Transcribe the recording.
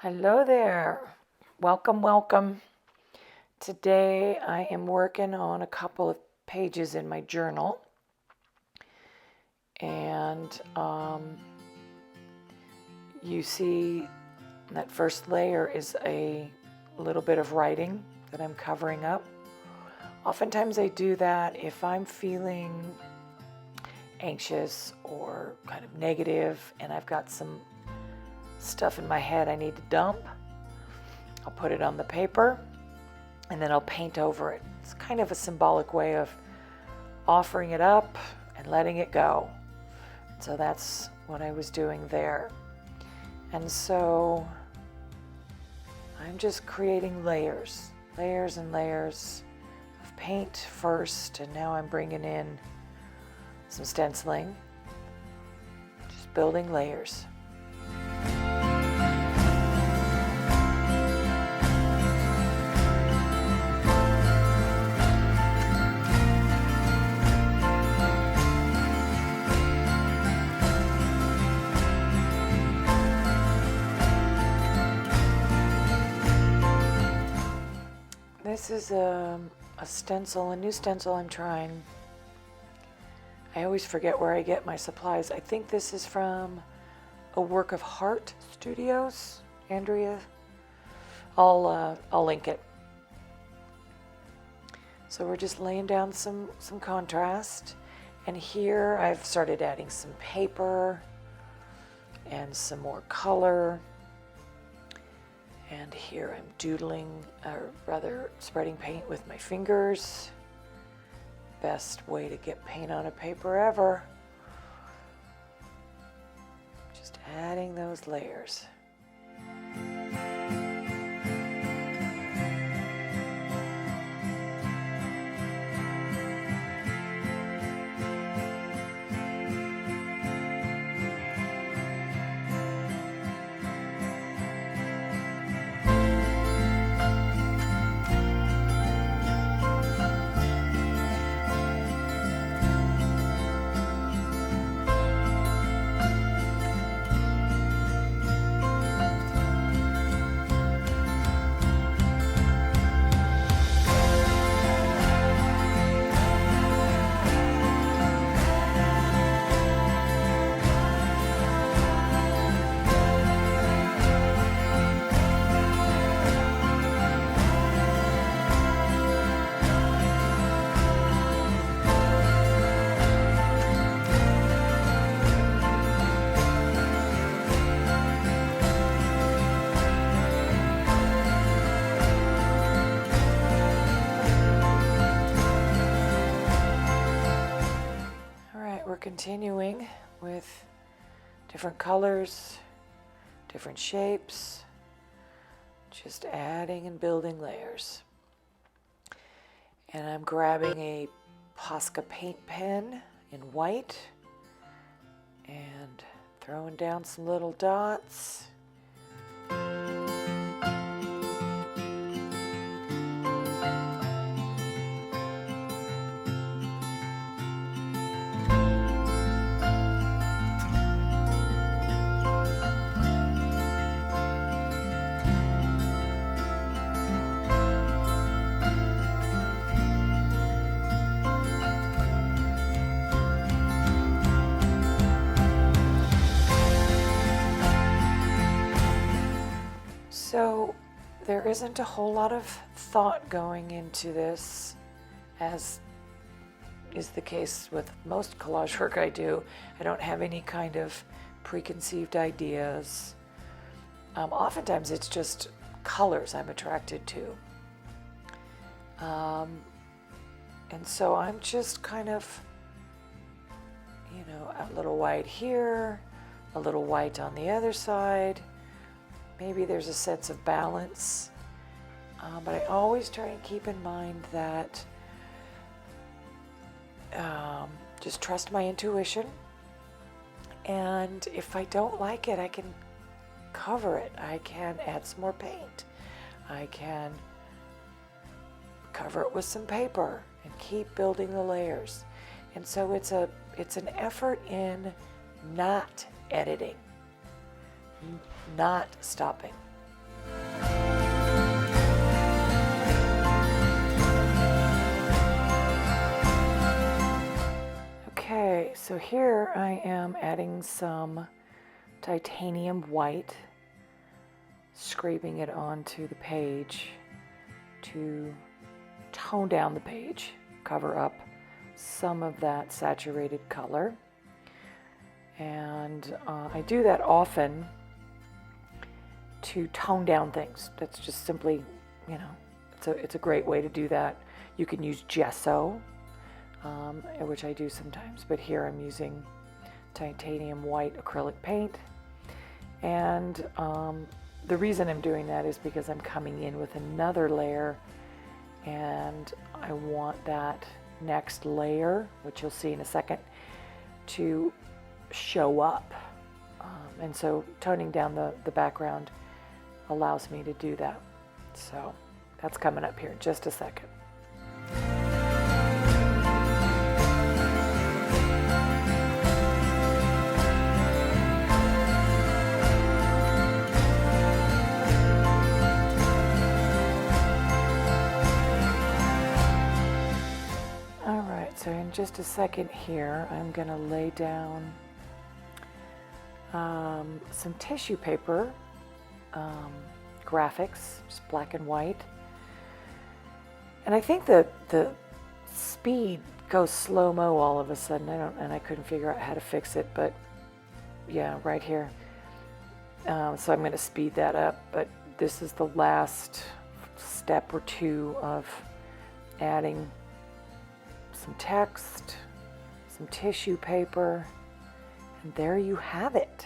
Hello there. Welcome, welcome. Today I am working on a couple of pages in my journal. And you see that first layer is a little bit of writing that I'm covering up. Oftentimes I do that if I'm feeling anxious or kind of negative and I've got some stuff in my head I need to dump. I'll put it on the paper and then I'll paint over it. It's kind of a symbolic way of offering it up and letting it go. So that's what I was doing there. And so I'm just creating layers and layers of paint first, and now I'm bringing in some stenciling, just building layers. This is a stencil, a new stencil I'm trying. I always forget where I get my supplies. I think this is from A Work of Heart Studios, Andrea. I'll link it. So we're just laying down some contrast. And here I've started adding some paper and some more color. And here I'm doodling, or rather spreading paint with my fingers. Best way to get paint on a paper ever. Just adding those layers. We're continuing with different colors, different shapes, just adding and building layers. And I'm grabbing a Posca paint pen in white and throwing down some little dots. So there isn't a whole lot of thought going into this, as is the case with most collage work I do. I don't have any kind of preconceived ideas. Oftentimes it's just colors I'm attracted to. And so I'm just kind of, a little white here, a little white on the other side. Maybe there's a sense of balance, but I always try and keep in mind that just trust my intuition, and if I don't like it, I can cover it. I can add some more paint. I can cover it with some paper and keep building the layers. And so it's an effort in not editing, not stopping. So here I am adding some titanium white, scraping it onto the page to tone down the page, cover up some of that saturated color. And I do that often to tone down things. That's just simply, you know, it's a great way to do that. You can use gesso, which I do sometimes, but here I'm using titanium white acrylic paint. And the reason I'm doing that is because I'm coming in with another layer, and I want that next layer, which you'll see in a second, to show up. And so toning down the background allows me to do that. So that's coming up here in just a second. All right, so in just a second here, I'm going to lay down some tissue paper, graphics, just black and white. And I think the speed goes slow-mo all of a sudden. I couldn't figure out how to fix it, but yeah, right here. So I'm going to speed that up, but this is the last step or two of adding some text, some tissue paper, and there you have it.